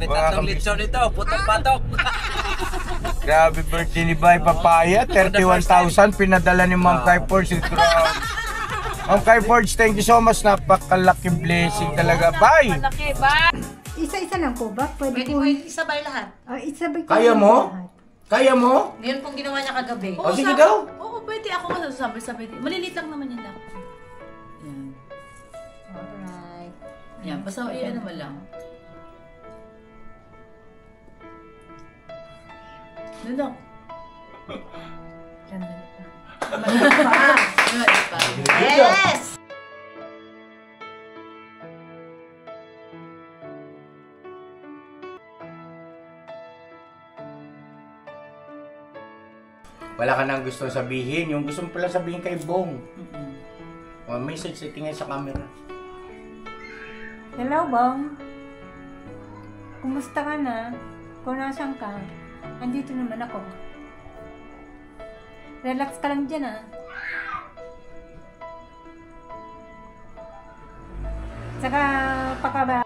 Grabe, tatlong litson ito, putong patok. Grabe birthday ni Bay Papaya, 31,000 pinadala ni Ma'am Kai Forge. Ma'am Kai Forge, thank you so much. Napakalaking blessing talaga. Bay! Malaki ba? Isa-isa lang po ba? Pwede po. Isabay lahat. Isabay ko Kaya lang mo? lahat. Kaya mo? Ngayon pong ginawa niya kagabi. O sige daw. Oo, pwede ako sabay-sabay. Malilit lang naman yun lang. Yan. Alright. Yan, basta ano mo lang. Nandok. Yes! Wala ka nang gusto sabihin. Yung gusto mo pala sabihin kay Bong. O, message sa tingin sa camera. Hello, Bong. Kumusta ka na? Kung nasan ka, andito naman ako. Relax ka lang dyan, ah. Saka, pakaba.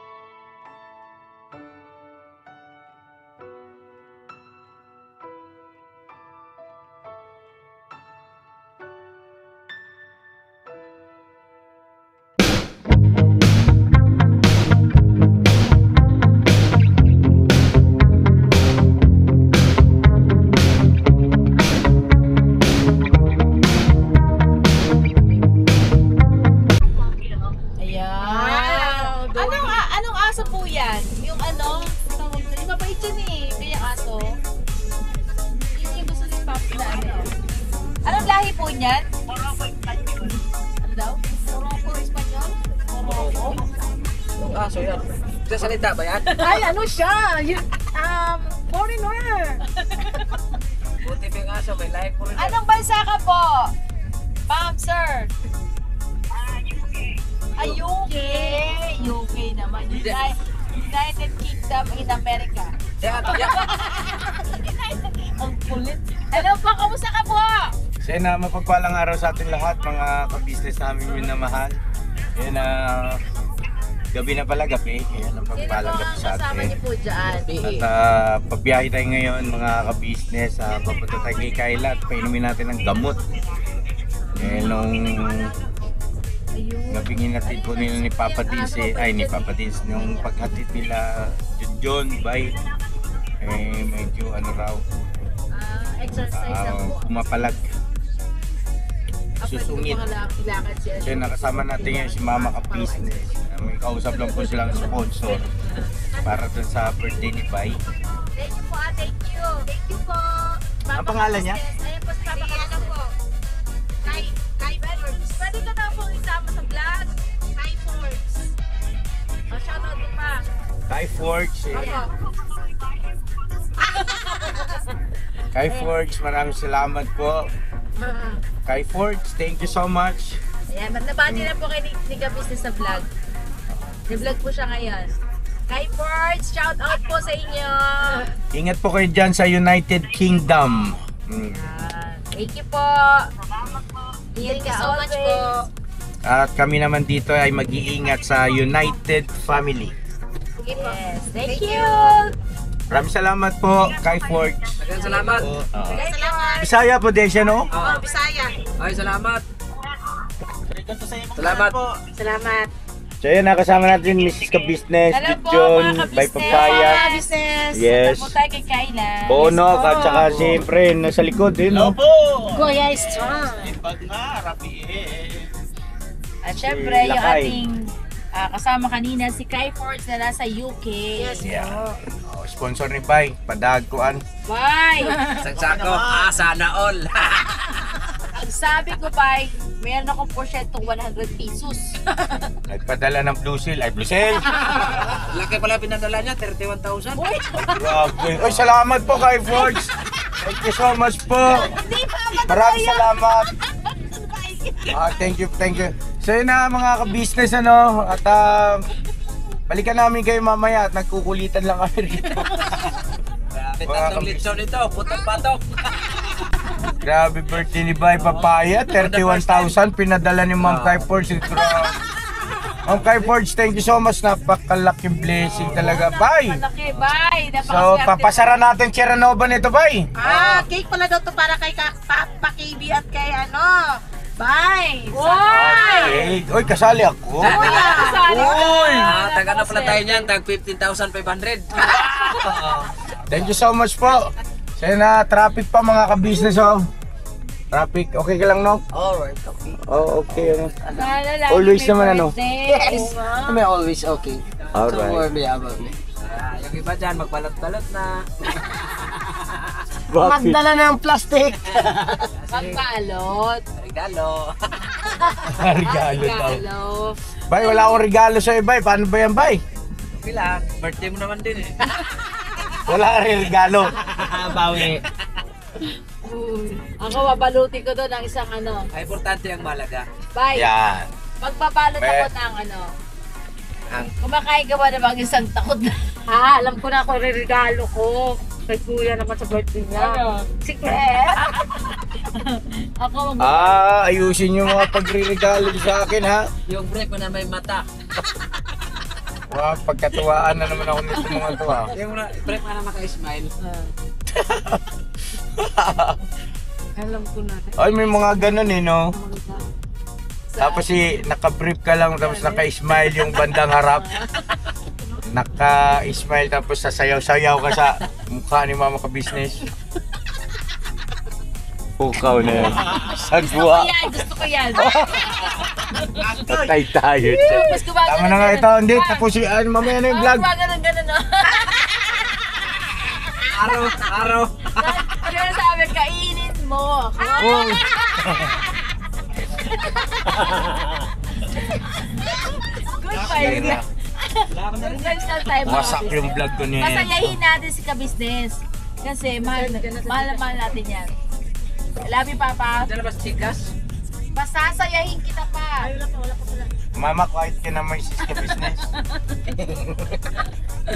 Anong aso po yan? Yung ano? Yung mabait yan eh. Kaya aso. Yung gusto ni Papi na ano. Anong lahi po niyan? Ano daw? Morocco, Espanyol? Morocco? Yung aso yan. Sa salita ba yan? Ay, ano siya? Foreigner! Buti pa yung aso, may lahi po rin. Anong bansa ka po? Ma'am, sir? UK. UK naman. United Kingdom in America. Yan, yan. Ang kulit. Hello po, kamusta ka po? Sena, mapagpalang araw sa ating lahat, mga ka-business namin minamahal. Yan gabi na pala, gabi. Yan ang pagpalang gabi sa kasama atin. niyo po dyan? At pagbiyahe tayo ngayon, mga ka-business, papunta tayo kay Kayla at painumin natin ng gamot. Nung gabing inatid po nila ni Papa Dins, nung paghatid nila John Bay, medyo ano raw, Exercise na po. pumapalag. Susungit. So nakasama natin ngayon si Mama Ka-Business. May kausap lang po silang sponsor para dun sa birthday ni Bay. Thank you po, thank you. Thank you po. Ang pangalan niya? Ayan po, sabi ka na po. Kai Forbes. Pwede ka na po isama sa vlog. Kai Forbes. O, shoutout mo pa. Kai Forge. Opo. Kai Forge, maraming salamat po. Kai Forge, thank you so much. Ayan, nabati na po kay Nika Business sa vlog. Nag-vlog po siya ngayon. Kai Forge, shout out po sa inyo. Ingat po kayo dyan sa United Kingdom. Thank you po. Thank you so much po. At kami naman dito ay mag-iingat sa United Family. Yes, thank you. Maraming salamat po, Kai Forge. Maraming salamat. Salamat. Bisaya po din siya, no? Oo, Bisaya. Ay, salamat. Salamat. Salamat. So yun, nakasama natin Mrs. Ka-Business, Hello with po, John, mga by ka-business. Papaya, Mga business. Yes. Punta po tayo kay Kayla. Bonok, Yes po. at saka siyempre nasa likod din, no? Kuya is strong. At syempre, yung Lakay. ating kasama kanina, si Kai Forge na nasa UK. Yes Yeah. po. Sponsor ni Bay, padagkuan. Bye! Isang sako. Sana all. Ang sabi ko, Bye, meron akong porsyentong 100 pesos. Nagpadala ng Blue Seal. Ay, Blue Seal! Laki pala pinadala niya, 31,000. Uy! Grabe. Oy, salamat po kay Forge. Thank you so much po. Hindi pa Maraming salamat. Thank you, thank you. So yun na mga ka-business, ano, at balikan namin kayo mamaya at nagkukulitan lang kami rito. Grabe, tatlong litson ito, putong patok. Grabe birthday ni Bay Papaya, 31,000 pinadala ni Ma'am Kai Forge. Ma'am Kai Forge, thank you so much. Napakalaking blessing talaga, bay. Malaki, bye. So, papasara natin Cheranova nito, bay. Cake pala daw to para kay Papa KB at kay bye! Okay. Uy, kasali ako. Uy! Taga na pala tayo niyan, tag 15,500. Thank you so much po. Sana na traffic pa mga ka-business, oh. Traffic, okay ka lang, no? Alright, okay. Oh, okay. Always naman, ano? Yes, may always okay. Don't Alright. worry about me. Yung iba dyan, magbalot-balot na. Bakit? ng plastic. Magbalot. Regalo. Regalo daw. Regalo. Bay, wala akong regalo sa'yo, bay. Paano ba yan, bay? Okay lang, birthday mo naman din eh. Wala ka rin regalo. Bawi. Ako, babaluti ko doon ang isang Ay, importante ang malaga. Bye. Yan. Magbabalot Be. ako ng Ang kumakain ka ba na bang isang takot na? Alam ko na ako regalo ko. Kay kuya naman sa birthday niya. Secret! Ako Ayusin yung mga pagre-regalo sa akin, ha? yung brief mo na may mata. Wow, pagkatuwaan na naman ako nito mga to, ha? Yung brief mo na naka-smile. alam ko na. Ay, may mga ganun eh, no? Tapos naka-brief ka lang, tapos naka-smile yung bandang harap. Naka-smile, tapos sasayaw-sayaw ka sa mukha ni mama ka-business. Pukaw na yan. Sagwa. Gusto ko yan. Patay tayo. Mas gumagano. Tama na nga ito. Hindi, tapos mamaya na yung vlog. Gumagano, no? Araw. Kaya sabi, kainin mo. Oh. Goodbye. Next time. Wasak yung vlog ko niya. Pasayahin natin si ka-business. Kasi mahal natin yan. Love you, Papa. Diyan na ba chikas? Pasasayahin kita pa. Mama, kahit ka na may sis ka business.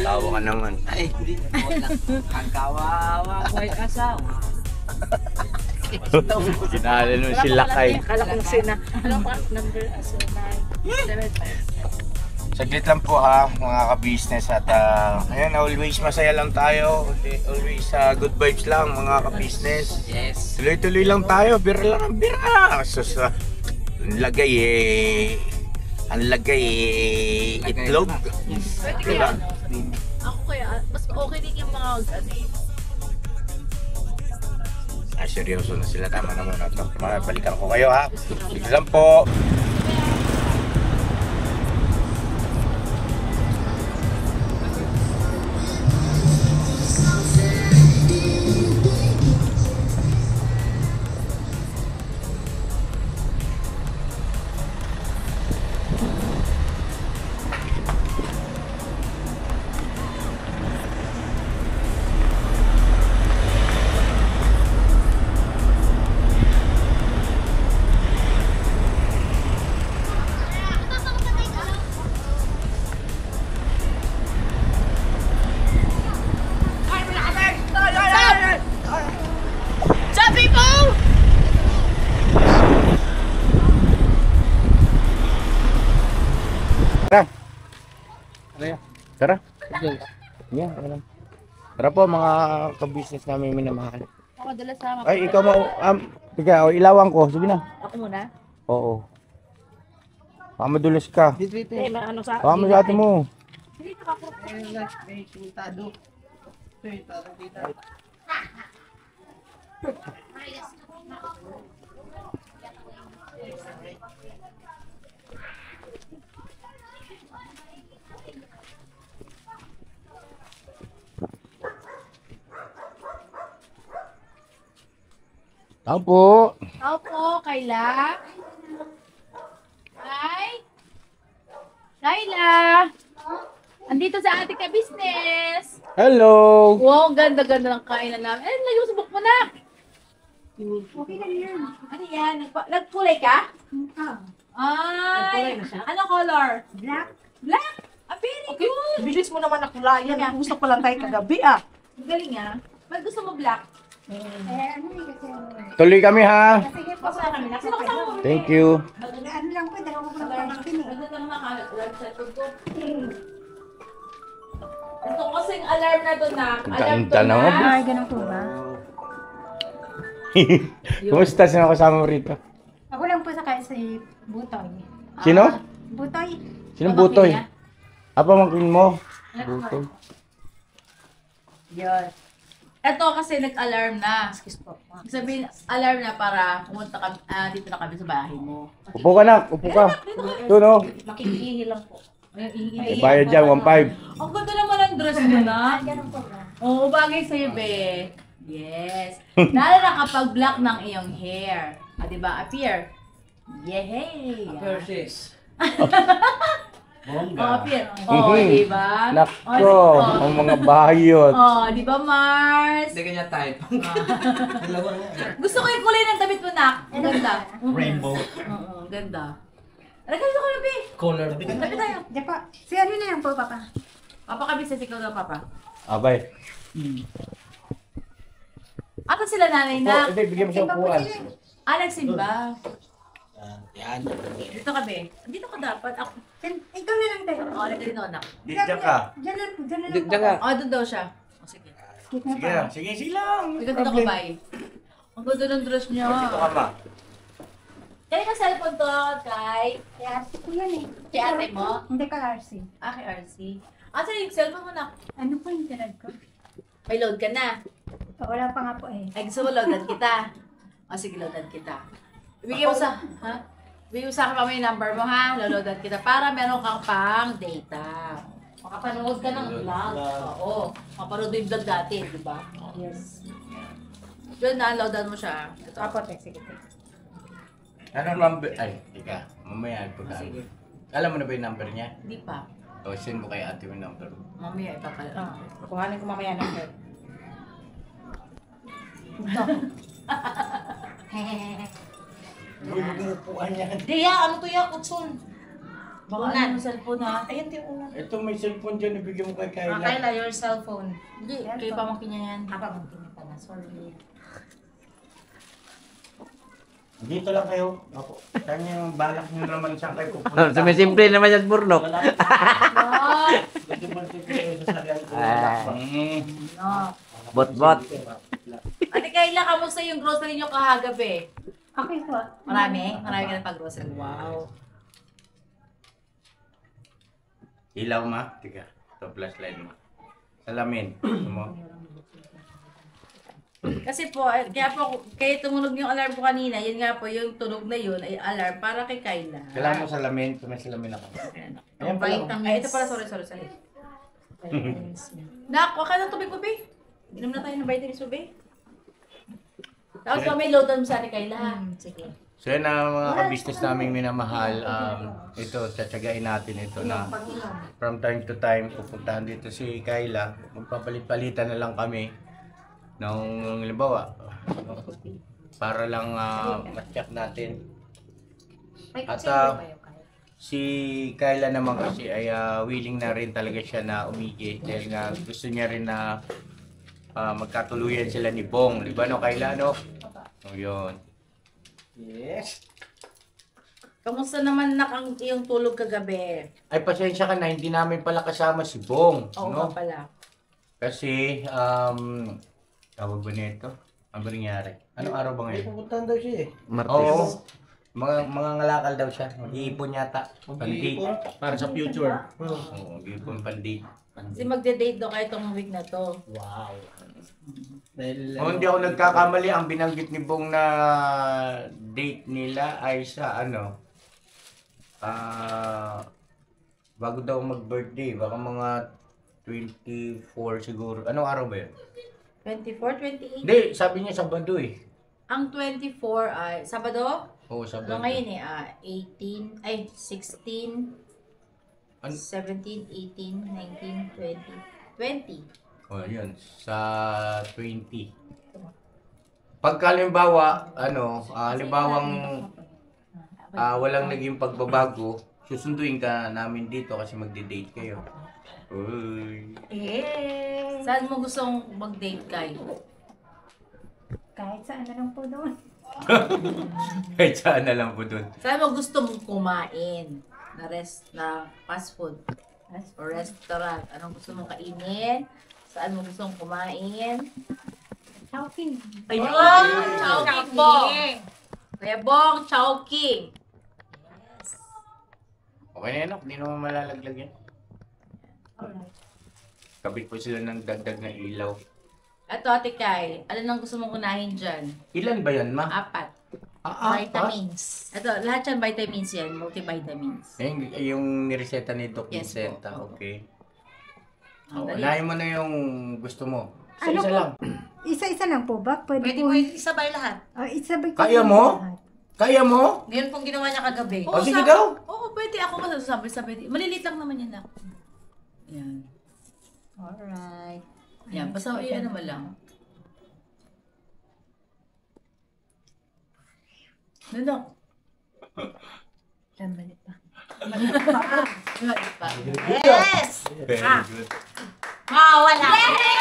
Tawa ka naman. Ay, hindi na po lang. Ang kawawa ko ay asawa. Sinala nun si Lakay. Akala ko sina. Ano pa? Number 975. Saglit lang po ha, mga ka-business. At ayan, always masaya lang tayo. Always good vibes lang, mga ka-business. Yes. Tuloy-tuloy lang tayo, bira lang ang bira. Sus, ang lagay itlog. Pwede Diba? kaya, ako kaya, mas okay din yung mga Seryoso na sila, tama na muna ito. Balikan ko kayo ha. Sige lang po. Stop, people! Tara. Tara. Yeah, tara po mga ka-business namin minamahal. Ako dala sama. Ay, ikaw ikaw, ilawan ko. Sige na. Ako muna. Oo. Baka madulas ka. Ano sa Baka mo sa ate mo. Tao po. Opo, Kayla. Hi. Kayla. Andito sa ating ka-business. Hello. Wow, ganda-ganda ng kainan namin. Eh, lagyan mo sa book mo na. Okay na yan. Ano yan? Nagkulay ka? Ay, ano color? Black. Black? Ah, very good. Bilis mo naman na kulayan. Gusto pa lang tayo kagabi ah. Ang galing ah. Ba't gusto mo black? ano kasi Tuloy kami ha. sige po. Basta kami na. Sino kasama mo? Thank you. Ano lang po, dalawa ko lang pamangkin eh. Ano lang naka-alarm sa ko. Ito kasing alarm na doon na. Alarm Ganda to naman. na. Ay, ganun po ba? Kumusta? Sino kasama mo rito? Ako lang po sa si Butoy. Sino? Butoy? Sinong Butoy? Pamangkin mo? Butoy. Yun. Ito kasi nag-alarm na. Excuse po. Sabihin, alarm na para pumunta kami, dito na kami sa bahay mo. Upo ka na. Upo ka. Doon o. Makikihi lang po. May bayad dyan, 1.5. Ang ganda naman ang dress mo na. Ganun po ba? Oo, bagay sa'yo, be. Yes. Lalo na kapag black ng iyong hair. Diba? Appear. Yehey! Versus. Oh, appear. Oh, diba? Nako, ang mga bayot. Oh, diba, Mars? Hindi kanya type. Gusto ko yung kulay ng damit mo, Nak. Ang ganda. Rainbow. Oo, ganda. Ano ka dito, Be? Color. Tabi tayo. Diyan po. Si ano na yan po, Papa? Papa kami sa sikaw ng Papa. Abay. Ata sila nanay na. Hindi, bigyan mo siya upuan. Nagsimba. Yan. Dito ka, Be. Dito ka dapat. Ako. Ikaw na lang tayo. Oo, dito, Nak. Diyan ka. Diyan lang po, diyan na lang Diyan po. ka. Oh, doon daw siya. Oh, sige. Sige na Sige po. lang. Sige, silang. Ikaw dito ka, Bay. Ang ganda ng dress niya. Dito ka ma. Kaya ka cellphone to, kay... Si ate po yan eh. Si ate mo? Hindi ka RC. Kay RC. Saan yung cellphone mo, Nak? Ano po yung tinad ko? May load ka na. Wala pa nga po eh. Ay, gusto mo loadan kita. O, sige, loadan kita. Ibigay mo sa... Ha? Ibigay mo sa akin pa yung number mo, ha? Loloadan kita para meron kang pang data. Makapanood ka ng vlog. Oo. Mapanood mo yung vlog dati, di ba? Yes. Yun na, loadan mo siya. Ito. Apo, sige. Ano number? Ay, tika. Mamaya pagka. Sige. Alam mo na ba yung number niya? Hindi pa. O, send mo kay ate yung number mo. Mamaya ipapala. Kuhanin ko mamaya ng head. Huwag mo upuan yan. Diya, ano to ya, Kutsun? Baka ano yung cellphone, ha? Ayun, di ulan. Ito may cellphone dyan. Ibigyan mo kay Kayla. Kayla, your cellphone. Hindi, kayo pamangkin niya yan. Pamangkin niya pala. Sorry. Dito lang kayo. Ako. Saan yung balak nyo naman saan kayo pupunta? Sumisimple naman yan, Burnok. Oh, no. Bot-bot. Ate Kayla, kamusta yung grocery niyo kahagabi? Okay po. Marami? Marami ka na pag-grocery. Wow. Ilaw ma. Tika. Ito flashlight mo. Salamin. Ito mo. Kasi po, kaya tumunog yung alarm ko kanina, yun nga po, yung tunog na yun ay alarm para kay Kayla. Kailangan mo salamin. Ito may salamin ako. Ayan pala. Ay, ito pala, sorry. Nak, waka ng tubig mo, be. Inom na tayo ng vitamins mo, be. Tapos pa may loadan mo sa Ate Kayla. Sige. So yan ang mga ka-business naming minamahal. Ito, tsatsagain natin ito na from time to time pupuntahan dito si Kayla. Magpapalit-palitan na lang kami ng halimbawa para lang ma-check natin. At si Kayla naman kasi ay willing na rin talaga siya na umigi dahil nga gusto niya rin na magkatuluyan sila ni Bong. Di ba no Kayla no? O yun. Yes. Kamusta naman ang iyong tulog kagabi? Ay, pasensya ka na, hindi namin pala kasama si Bong. Oo no? nga pala. Kasi, tawag ba nito? Ano ba nangyari? Anong araw ba ngayon? Pupuntahan daw siya eh. Oo. Mga ngalakal daw siya. Mag-iipon yata. Pandi. Para sa future. Oo, mag-iipon pandi. Kasi magde-date daw kayo itong week na to. Wow. Dahil, Kung hindi ako nagkakamali, ang binanggit ni Bong na date nila ay sa bago daw mag-birthday. Baka mga 24 siguro. Anong araw ba yun? 24, 28? Hindi, sabi niya Sabado eh. Ang 24 ay Sabado? Oo, Sabado. Ano ngayon eh? 18, ay 16, Ano? 17, 18, 19, 20. 20. Oh, yun. Sa 20. Pagka halimbawa, halimbawang walang naging pagbabago, susunduin ka namin dito kasi magde-date kayo. Uy. Saan mo gustong mag-date kayo? Kahit saan na lang po doon. Kahit saan na lang po dun. Saan mo gusto mong kumain? Na fast food? O restaurant? Anong gusto mong kainin? Saan mo gusto mong kumain? Chowking. Ayun! Chowking Bong! Kuya Bong, Chowking! Okay na yan, hindi naman malalaglag yan. Alright. Kabit po sila ng dagdag na ilaw. Ito, Ate Kai, ano nang gusto mong unahin dyan? Ilan ba yan, ma? 4. Vitamins. Ito, lahat yan vitamins yan, multivitamins. Yung nireseta ni Doc Yes Vincenta, po. okay. Ang dali. Unahin mo na yung gusto mo. Ano Isa-isa po? lang. Isa-isa lang po ba? Pwede po. mo isabay lahat. Isabay ko Kaya po mo? lahat. Kaya mo? Ngayon pong ginawa niya kagabi. O, sige daw. Oo, pwede. Ako masasabi. Malilit lang naman yan ako. Yan. Alright. Yan, basta yun naman lang. Nandok. Balik pa. Balik pa. Yes! Very good. Wala! Yay!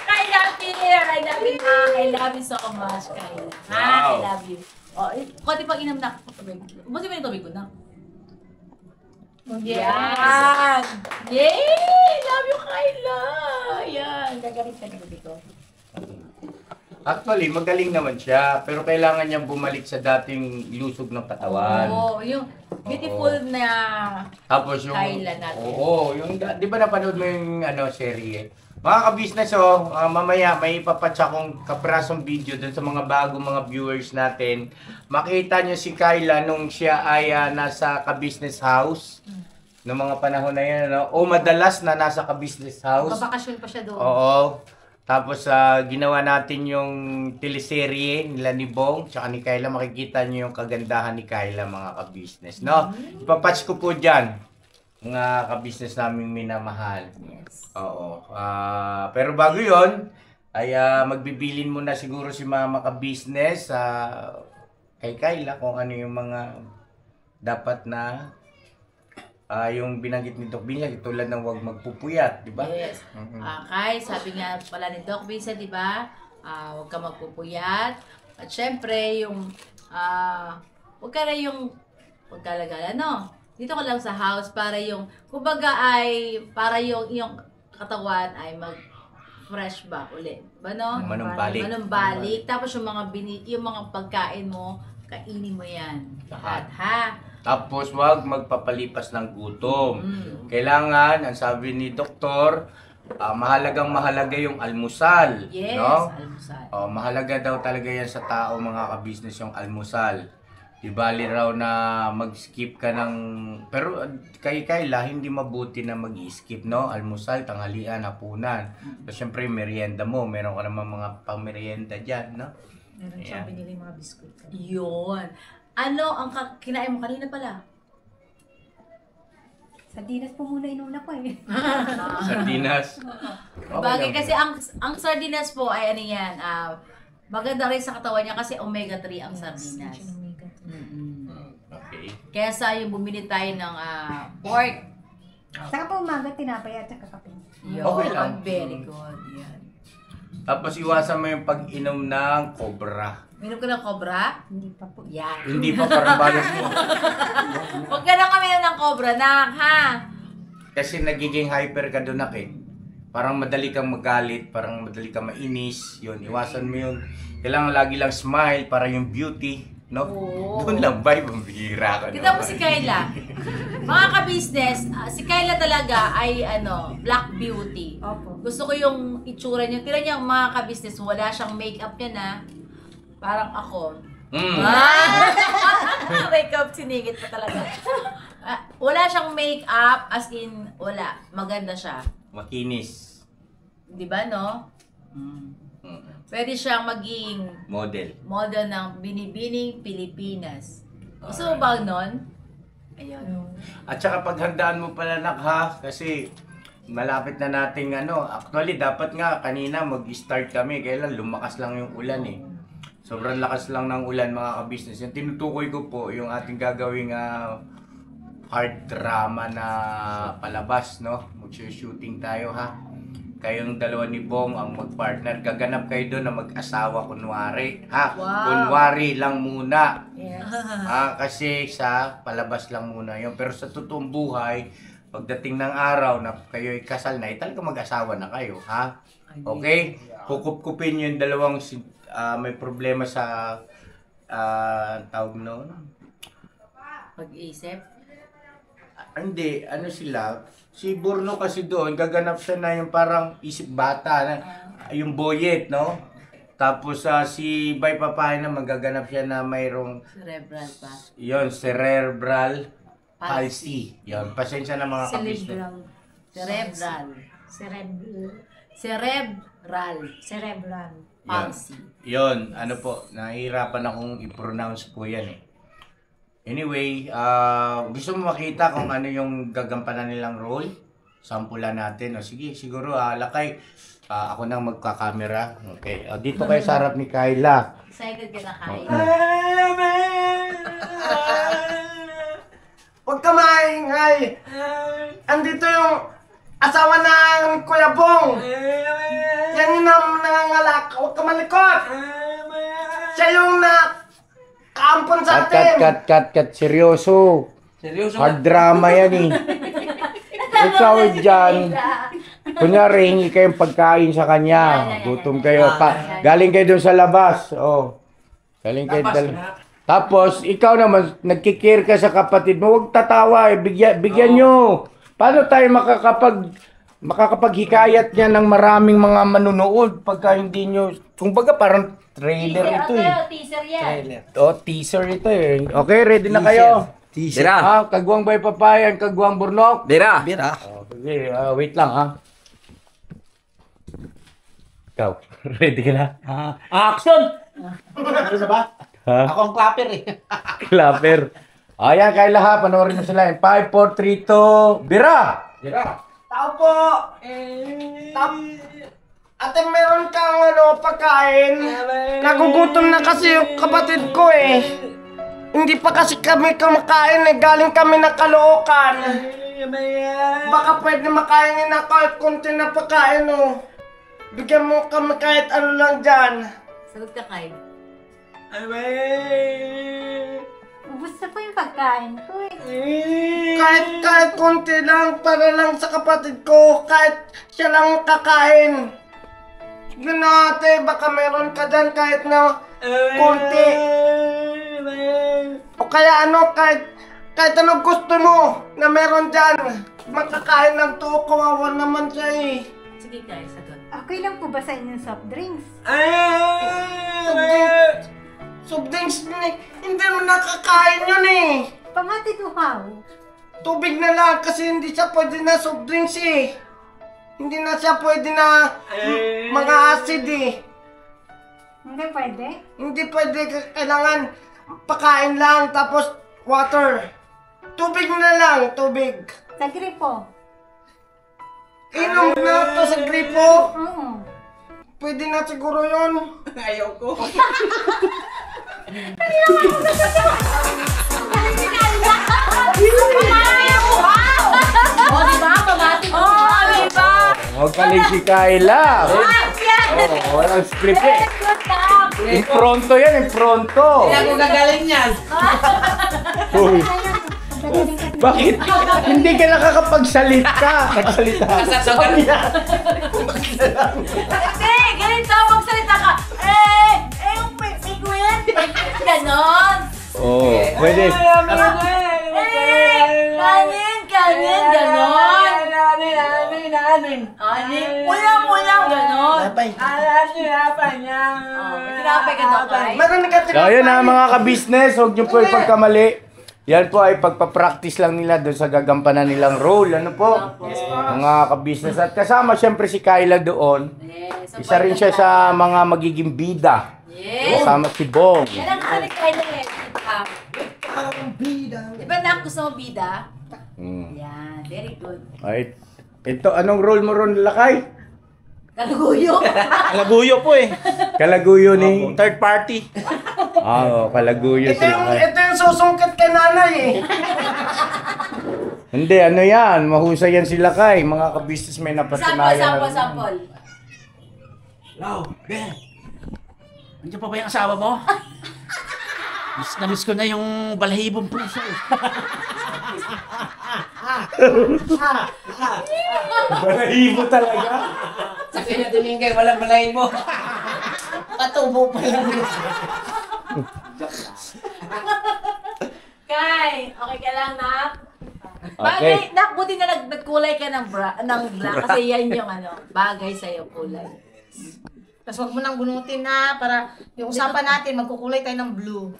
I love you, I love you, ma. I love you so much, Kayla. Ha? I Wow. love you. Konti pag inam na. Buti mo yung tubig ko na. Yan! Yay! Love you, Kayla! Yan. Gagamit ka ng tubig ko. Actually, magaling naman siya, pero kailangan niyang bumalik sa dating lusog ng katawan. Oo, yung beautiful na Tapos yung Kayla natin. Oo, yung 'di ba napanood mo yung serye? Mga ka-business mamaya may ipapatch akong kaprasong video dun sa mga bagong mga viewers natin. Makita niyo si Kayla nung siya ay nasa ka-business house. Noong mga panahon na 'yan, o madalas na nasa ka-business house. Babakasyon pa siya doon. Oo. Tapos ginawa natin yung teleserye nila ni Bong tsaka ni Kayla. Makikita niyo yung kagandahan ni Kayla, mga ka-business, no? Ipapatch ko po dyan, mga ka-business naming minamahal. Yes. Oo. Pero bago yon ay magbibilin muna siguro si mama ka-business kay Kayla kung ano yung mga dapat na yung binanggit ni Doc Vincent, tulad ng huwag magpupuyat, di ba? Yes. Kay, sabi nga pala ni Doc Vincent, di ba? Huwag ka magpupuyat. At syempre, yung, huwag ka na yung pagkalagala, no? Dito ka lang sa house para yung, kumbaga ay, para yung katawan ay fresh back ulit. Ba, no? Manumbalik. Manumbalik. Tapos yung yung mga pagkain mo, kainin mo yan. Lahat. Ha? Tapos wag magpapalipas ng gutom. Mm. Kailangan, ang sabi ni doktor, mahalagang mahalaga yung almusal. Yes, No? almusal. Mahalaga daw talaga yan sa tao, mga ka-business, yung almusal. Di bali raw na mag-skip ka ng... Pero kay Kayla, hindi mabuti na mag-skip, no? Almusal, tanghalian, hapunan. So, syempre, merienda mo. Meron ka naman mga pang-merienda dyan, no? Meron Yeah. siyang binili mga biskuit. Yun. Ano ang kinain mo kanina pala? Sardinas po muna inuna ko eh. Sardinas. Bagay kasi ang sardinas po ay ano yan, maganda rin sa katawan niya kasi omega-3 ang sardinas. Okay. Kesa yung bumili tayo ng pork. Saka po umaga, tinapay at saka kape. Yun, Okay lang. very good. Yan. Tapos iwasan mo yung pag-inom ng cobra. Minom ka ng cobra? Hindi pa po. Yan. Hindi pa parang balas mo. Huwag ka na kami ng cobra, nak, ha? Kasi nagiging hyper ka doon, parang madali kang magalit, parang madali kang mainis. Yun, iwasan mo yun. Kailangan lagi lang smile para yung beauty, no? Oo. Doon lang vibe, ang bihira ka. Kita mo si Kayla. Mga ka-business, si Kayla talaga ay black beauty. Opo. Gusto ko yung itsura niya. Tira niya mga ka-business, wala siyang makeup niya na. Parang ako. Makeup, sinigit pa talaga. Wala siyang makeup, as in, wala. Maganda siya. Makinis. Di ba, no? Pwede siyang maging model ng Binibining Pilipinas. Gusto mo ba nun? Ayun. At saka paghandaan mo pala, ha? Kasi malapit na nating actually dapat nga kanina mag-start kami, kaya lang lumakas lang yung ulan eh. Sobrang lakas lang ng ulan, mga ka-business. Yung tinutukoy ko po, yung ating gagawing hard drama na palabas, no? Mag-shooting tayo, ha? kayong dalawa ni Bong ang magpartner. Gaganap kayo doon na mag-asawa kunwari. Ha? Wow. Kunwari lang muna. Yes. Kasi sa palabas lang muna yun. Pero sa totoong buhay, pagdating ng araw na kayo kasal na, talaga mag-asawa na kayo. Ha? Okay? Kukup-kupin yung dalawang may problema sa tawag noon. Pag-isip. Hindi, ano sila, si Burno kasi doon, gaganap siya na yung parang isip bata, yung boyet, no? Tapos si Bay Papay na magaganap siya na mayroong, Cerebral ba? yon cerebral palsy. Yon, pasensya na mga kabisnes. Cerebral. Cerebral. Palsy. Yon, ano po, nahihirapan akong i-pronounce po yan eh. Anyway, gusto mo makita kung ano yung gagampanan nilang role? Sampulan natin. O sige, siguro Lakay, ako nang magkakamera. Okay, dito kayo sa harap ni Kyla. Excited ka na, Kai? Huwag ka maingay! Andito yung asawa ng Kuya Bong! Yan yung nangangalak! Huwag ka malikot! Siya yung kaampon sa atin! Cut! Seryoso! Seryoso Hard drama yan eh. Ikaw dyan. Kunyari, hingi kayong pagkain sa kanya. Gutom kayo. Galing kayo doon sa labas. Oh. Galing kayo Tapos, ikaw naman, nagkikir ka sa kapatid mo. Huwag tatawa eh. Bigyan nyo. Paano tayo makakapaghikayat niya ng maraming mga manunood pagka hindi nyo... Kumbaga parang trailer ito eh. Teaser yan. Teaser ito eh. Okay, ready na kayo? Bira. Kagwang Bay Papayan, Kagwang Burnok. Bira. Okay, wait lang ha. Ikaw, ready ka na? Action! Ano sa ba? Ha? Ako ang clapper eh. Clapper. Ayan, Kyla ha, panoorin mo sila. 5, 4, 3, 2, bira! Tao po! Ate, meron kang pagkain? Nagugutom na kasi yung kapatid ko eh. Hindi pa kasi kami kumakain eh. Galing kami na Caloocan. Baka pwede makainin na kahit konti na pagkain Bigyan mo kami kahit ano lang dyan. Sagot ka, Kai. Ubus na po yung pagkain ko eh. Kahit konti lang para lang sa kapatid ko. Kahit siya lang kakain. Sige na ate, baka meron ka dyan kahit na konti. O kaya kahit ano gusto mo na meron dyan. Makakain ng to, kawawa naman siya eh. Sige, Kai, sagot. Okay lang po ba sa inyong soft drinks? Soft drinks hindi mo nakakain yun eh. Pangatid uhaw. Tubig na lang kasi hindi siya pwede na soft drinks eh. Hindi na siya pwede na mga acid eh. Hindi pwede? Hindi pwede, kailangan pakain lang tapos water. Tubig na lang, tubig. Sa gripo? Inom na to sa gripo. Oo. Pwede na siguro yun. Ayaw ko. Magaling si Kyla. Walang script eh. Impronto yan, impronto. Hindi ako gagaling yan. Uy. Bakit? Hindi ka nakakapagsalita. Nagsalita. Hindi, ganito, magsalita ka. Miguel. Ganon. Oh, pwede. Kanin, ganon. Ulang, ganon. Tinapay ka daw, Kai. Meron ka So, ayun na mga ka-business, huwag niyo po ipagkamali. Yan po ay pagpa-practice lang nila doon sa gagampanan nilang role. Ano po? Mga ka-business. At kasama siyempre si Kyla doon. Yes. Isa rin siya sa mga magiging bida. Yes. Kasama si Bong. Yan ang kanin kayo na eh. Di ba na gusto mo bida? Yan, very good. Ay, ito, anong role mo ron, Lakay? Kaluguyo. Laguyo po eh. Kalaguyo ni... Third party. Kalaguyo si Lakay. Ito yung susungkit kay nanay eh. Hindi, ano yan? Mahusay yan sila kay. Mga ka-businessmen na patunayan. Sample. Wow, Ben. Nandiyan pa ba yung asawa mo? Miss na miss ko na yung balahibong puso. Balahibo talaga. Sabi na tumingkay, walang malayin mo. Patubo pa lang. Kai, okay ka lang, Nak? Okay. Bagay, Nak, buti na nagkulay ka ng black kasi yan yung bagay sa'yo kulay. Tapos huwag mo nang bunutin na para yung usapan natin, magkukulay tayo ng blue.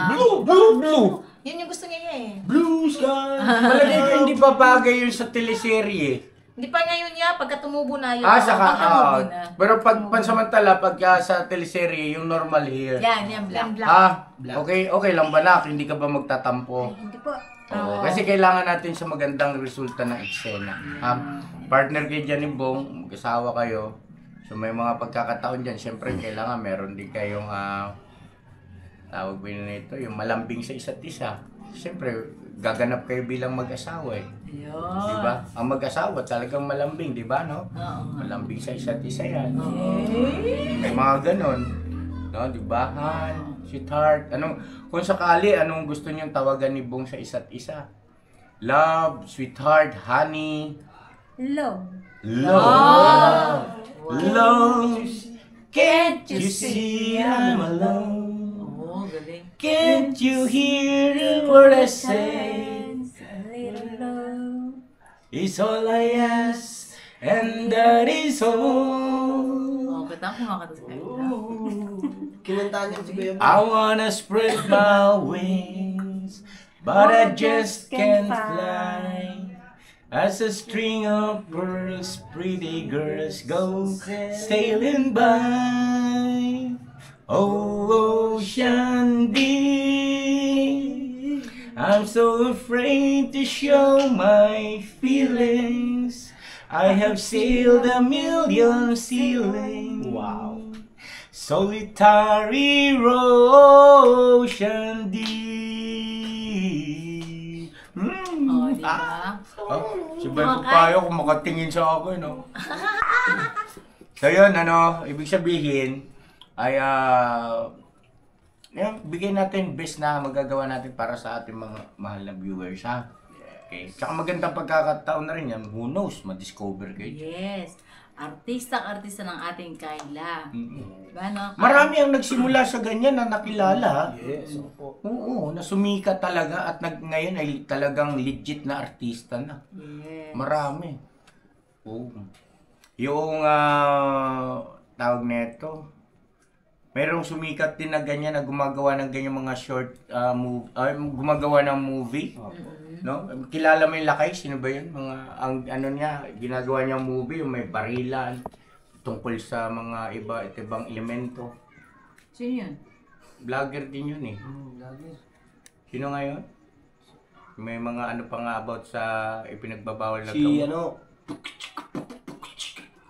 Blue. Yun yung gusto niya eh. Blue sky. Malagay ko hindi pa bagay yun sa teleserye. Hindi pa ngayon niya, pagka tumubo na yun. Saka, Pag tumubo na. pero pag pansamantala, pag sa teleserye, yung normal hair. Yan black. Okay lang ba nak? Hindi ka ba magtatampo? Hindi po. Oo, kasi kailangan natin sa magandang resulta ng eksena. Partner kayo dyan ni Bong, mag-asawa kayo. So may mga pagkakataon dyan, syempre kailangan meron din kayong tawag ba yun nito, yung malambing sa isa't isa. Syempre, gaganap kayo bilang mag-asawa eh. Yun. Diba? Ang mag-asawa talagang malambing, di ba no? Oo. Malambing sa isa't isa yan. May mga ganon. No, di ba? Sweetheart. Kung sakali, anong gusto niyong tawagan ni Bong sa isa't isa? Love, sweetheart, honey. Love. Love. Love. Can't you see I'm alone? Oo, galing. Can't you hear the word I say? A little love. It's all I ask, and that is all. Oo, ba't ako kumakanta sa kanila? Kinantaan niya si Kuya. I wanna spread my wings, but I just can't fly. As a string of pearls, pretty girls go sailing by. Oh, ocean deep, I'm so afraid to show my feelings. I have sailed a million ceilings. Wow. Solitary ocean deep. Oo, di ba? Si Beto Payo kung makatingin sa akin, no? So yun, ibig sabihin, ay, bigay natin best na magagawa natin para sa ating mga mahal na viewers, ha? Okay. Tsaka magandang pagkakataon na rin yan. Who knows, ma-discover kayo. Yes. Artista ng ating Kayla. Diba, no? Marami ang nagsimula sa ganyan na nakilala. Yes, oo, na sumikat talaga at ngayon ay talagang legit na artista na. Yes. Marami. Oo. Yung tawag nito, merong sumikat din na ganyan na gumagawa ng ganyan mga short gumagawa ng movie. No? Kilala mo yung Lakay? Sino ba yun? Ang niya, ginagawa niyang movie, yung may barilan, tungkol sa mga ibang elemento. Sino yun? Vlogger din yun eh. Sino nga yun? May mga pa nga about sa ipinagbabawal na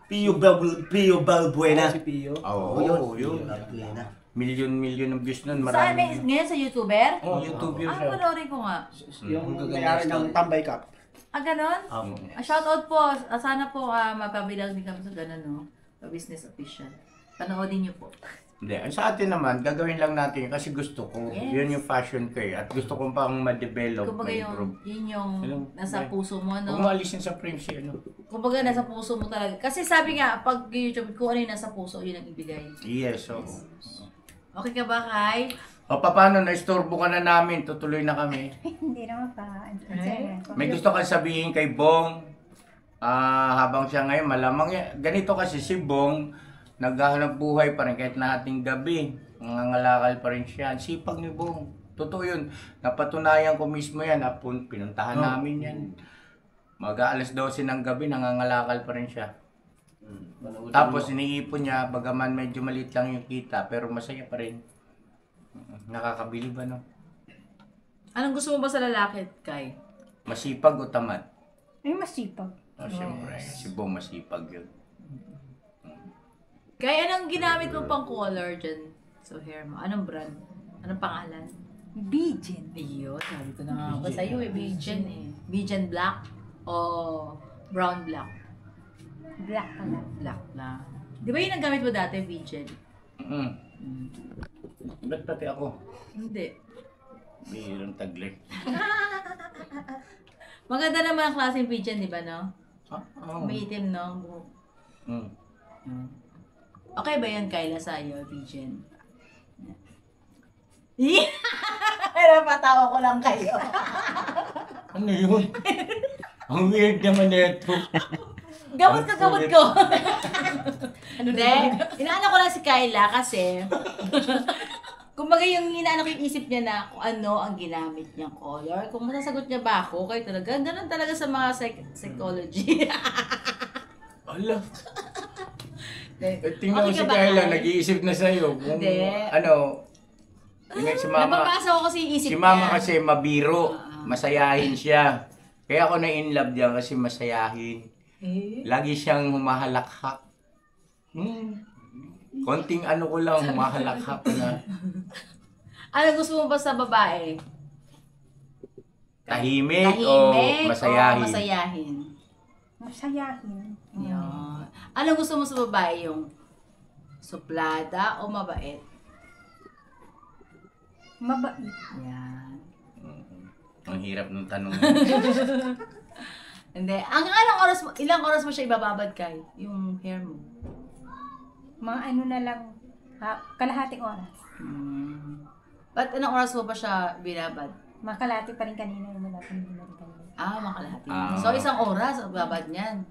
Pio Balbuena. Si Pio. Oo, yun. Million ng views nun. Saan? Marami. Ngayon sa YouTuber? YouTuber siya. Panoorin ko nga. Yung may-ari ng Tambay Cup. Ganon? Shoutout po. Sana po mapabilang din kami sa ganon, no? Business official. Panoodin niyo po. Hindi, sa atin naman, gagawin lang natin kasi gusto ko. Yes. Yun yung fashion ko eh. At gusto kong pang ma-develop, Kumbaga ma-improve. yun yung nasa puso mo, no? Huwag mo alisin sa frame si Kumbaga nasa puso mo talaga. Kasi sabi nga, pag YouTube, kung ano yung nasa puso, yun ang ibigay. Yes, so. Okay ka ba, Kai? O paano, na-istorbo ka na namin, tutuloy na kami. Hindi naman pa. May gusto kang sabihin kay Bong, habang siya ngayon, malamang ganito kasi si Bong, naghahanap buhay pa rin kahit na ating gabi. Nangangalakal pa rin siya. Sipag ni Bong. Totoo yun. Napatunayan ko mismo yan. Pinuntahan namin yan. Mag-aalas 12 ng gabi, nangangalakal pa rin siya. Tapos iniipon niya, bagaman medyo maliit lang yung kita, pero masaya pa rin. Nakakabili ba, no? Anong gusto mo ba sa lalaki, Kai? Masipag o tamad? Ay, masipag. Siyempre, si Bong masipag yun. Kai, anong ginamit mo pang color dyan sa hair mo? Anong brand? Anong pangalan? Bijen. Iyo, sabi ko na nga ba sa'yo eh, Bijen eh. Bijan black o brown black? Black ka na. Black na. Di ba yung nagamit mo dati, Bijan? Ba't pati ako? Hindi. Bihirang taglit. Maganda naman ang klaseng Bijan, di ba, no? Oo. May itim, no? Buhok. Okay ba yan, Kyla, sa'yo, Bijan? Napatawa ko lang kayo. Ano yun? Ang weird naman nito. Gamot ko. Hindi. Inaano ko lang si Kyla kasi kumbaga yung inaano ko yung isip niya na kung ano ang ginamit niyang color. Kung masasagot niya ba ako, kayo talaga. Ganun talaga sa mga psychology. Ala. Okay Tingnan mo si ka ba, Kayla, Ay? nag-iisip na sa'yo. Kung Hindi. ano, yung si Mama. Nababasa ko kasi yung isip Si niya. Mama kasi mabiro. Masayahin siya. Kaya ako na-inlove diyan kasi masayahin. Lagi siyang humahalakhak. Konting ano ko lang, humahalakhak na. Ano gusto mo ba sa babae? Tahimik o masayahin? O masayahin? Masayahin. Yan. Anong gusto mo sa babae? Yung suplada o mabait? Mabait. Yan. Ang hirap ng tanong. Hindi. Ilang oras mo siya ibababad kay? Yung hair mo? Mga ano na lang, kalahating oras. Ba't anong oras mo pa siya binabad? Mga kalahati pa rin kanina, yung wala pa rin kanina. Makalahati. Ah. So, isang oras ang babad niyan.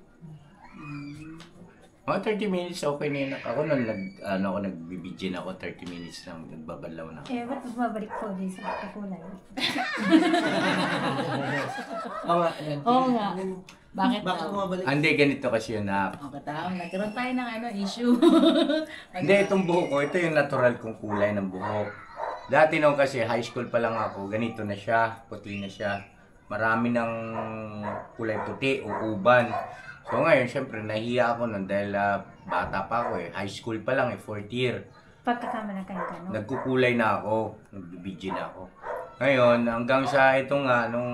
Mga 30 minutes okay na yun. Ako nung nagbibidyin ako, 30 minutes lang, nagbabalaw na. Eh, ba't bumabalik po din sa kulay? Oo nga. Bakit daw? Hindi, ganito kasi yun na. Okay, tama. Nagkaroon tayo ng issue. Hindi, itong buhok ko, ito yung natural kong kulay ng buhok. Dati nung kasi high school pa lang ako, ganito na siya, puti na siya. Marami ng kulay puti o uban. So ngayon, syempre, nahiya ako nun dahil bata pa ako high school pa lang 4th year. Pagkasama na kayo gano'n. Nagkukulay na ako, nagbibidyo na ako. Ngayon, hanggang sa ito nga, nung,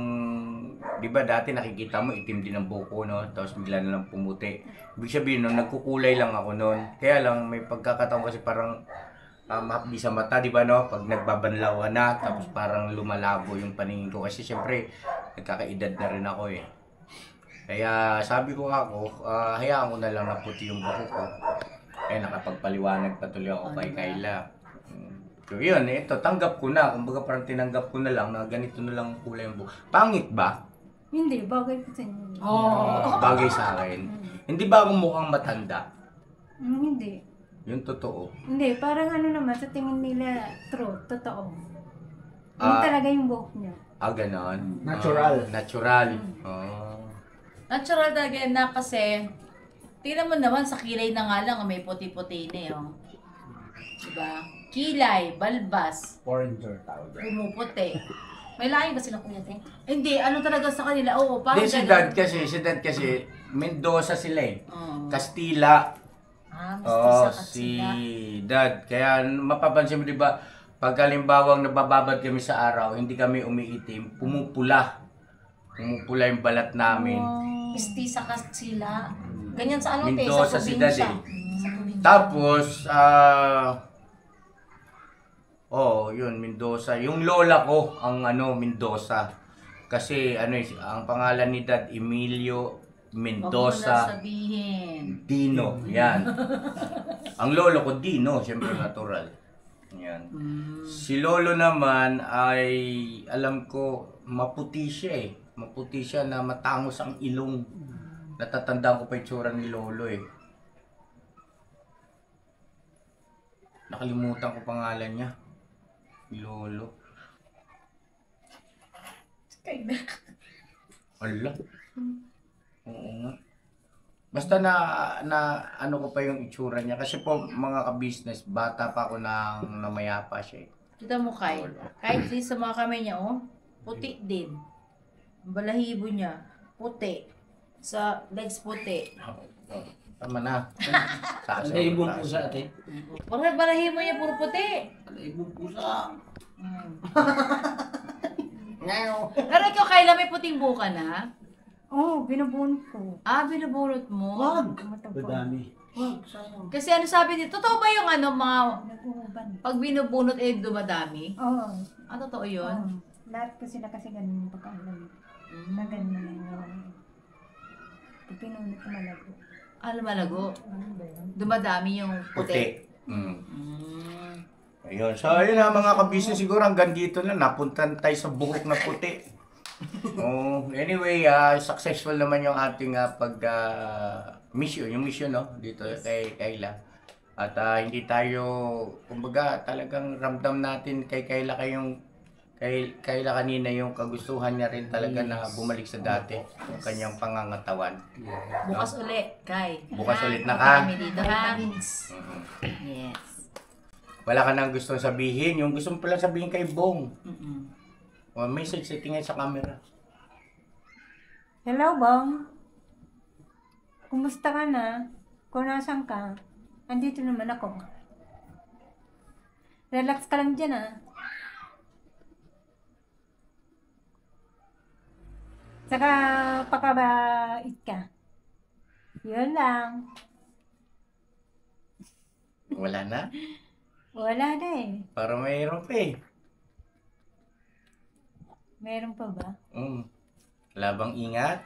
di ba dati nakikita mo, itim din ang buko, no? Tapos bigla na lang pumuti. Ibig sabihin, no, nagkukulay lang ako noon. Kaya lang, may pagkakataon kasi parang mahapdi sa mata, di ba, no? Pag nagbabanlaw ka na, tapos parang lumalabo yung paningin ko. Kasi syempre, nagkakaedad na rin ako eh. Kaya sabi ko ako, hayaan ko na lang na puti yung buhok ko. Eh, nakapagpaliwanag patuloy ako kay Kyla. So yun, ito, tanggap ko na. Kumbaga parang tinanggap ko na lang na ganito na lang ang kulay yung buhok. Pangit ba? Hindi, bagay ko sa inyo. Bagay sa akin. Hindi ba ako mukhang matanda? Hindi. Yung totoo. Hindi, parang ano naman, sa tingin nila, true, totoo. Yun talaga yung buhok niya. Ganon. Natural. Natural. Natural talaga yan na kasi tingnan mo naman sa kilay na nga lang may puti-puti na yun. Diba? Kilay, balbas, Foreigner tawag. pumuputi. May lahi ba sila kuya, te? Hindi, ano talaga sa kanila? Oo, parang Si Dad kasi, Mendoza sila eh. Oo. Castilla. Mestiza ka Si sila. Dad. Kaya mapapansin mo, di ba, pag halimbawang nabababad kami sa araw, hindi kami umiitim, pumupula. Pumupula yung balat namin. Mestiza ka sila. Ganyan sa ano, te, Mendoza sa si probinsya. Dad Tapos, yun, Mendoza. Yung lola ko, ang Mendoza. Kasi, ang pangalan ni Dad, Emilio Mendoza Huwag mo na sabihin. Dino. Yan. Ang lolo ko, Dino. Siyempre, natural. Yan. Si lolo naman ay, alam ko, maputi siya eh. Maputi siya na matangos ang ilong. Natatandaan ko pa yung tsura ni lolo eh. Nakalimutan ko pangalan niya. Lolo. Ala. Oo nga. Basta na ano ko pa yung itsura niya. Kasi po mga ka-business, bata pa ako nang namayapa siya eh. Kita mo kahit sa mga kamay niya, puti din. Ang balahibo niya, puti. Sa legs puti. Tama na. Taas Ano yung buong pusa, ate? Bakit balahibo niya puro puti? Ano yung buong pusa? Pero ikaw, Kayla, may puting buka na? Oo, binubunot ko. Binubunot mo? Mataba. Kasi ano sabi dito, totoo ba yung ano, mga, Nag-uuban. pag binubunot dumadami? Oo. Totoo yun? Oo. Lahat ko sila kasi ganun yung pagkaalam. Na ganun na yun. Pag pinunot ko malago. Malago. Ano ba yun? Dumadami yung Puti. puti. Mm. Ayun. So, ayun na mga kabisnes siguro hanggang dito na. Napuntan tayo sa buhok na puti. Anyway, successful naman yung ating mission. Yung mission, no? Dito kay Kayla. At hindi tayo, kumbaga, talagang ramdam natin kay Kayla Kayla kanina yung kagustuhan niya rin talaga na bumalik sa dati. Yung kanyang pangangatawan. Bukas uli, Kay. Bukas Ha? ulit na ka. Kami dito, ha? Yes. Wala ka nang gustong sabihin. Yung gusto mo pala sabihin kay Bong. Mm-mm. O, message sa tingin sa camera. Hello, Bong. Kumusta ka na? Kung nasan ka? Andito naman ako. Relax ka lang dyan, ah. Saka pakabait ka. Yun lang. Wala na. Wala na eh. Para mayroon pa eh. Meron pa ba? Labang ingat.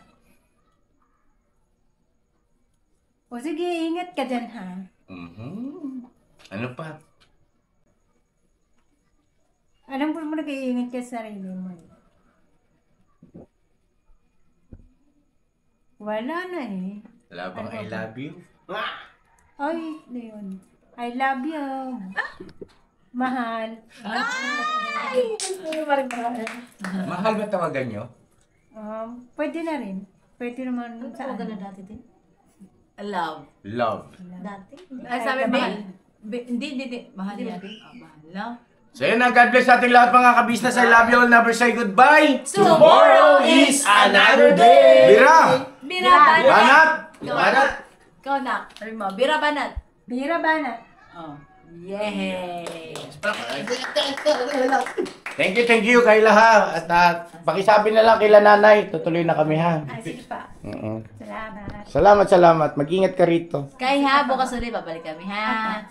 O sige, ingat ka dyan, ha? Ano pa? Alam ko mo nag-iingat ka sa sarili mo. Wala na eh. Labang I love you. Ay, na yun. I love you. Mahal. Mahal ba tawagan nyo? Pwede na rin. Pwede naman sa ano. dati din? Love. Love. Dati? Sabi mo, mahal. Hindi. Mahal yan. Mahal na. So yun na, God bless ating lahat mga kabisnes. I love you all. Never say goodbye. Tomorrow is another day. Bira! Bira banat. Banat! Banat. Ikaw na. Sabi mo, bira banat. Bira ba na? Oh. Yay! Thank you Kayla ha. At pakisabi na lang kila nanay. Tutuloy na kami ha. Sige pa. Salamat. Salamat. Mag-ingat ka rito. Kay ha, bukas ulit babalik kami ha.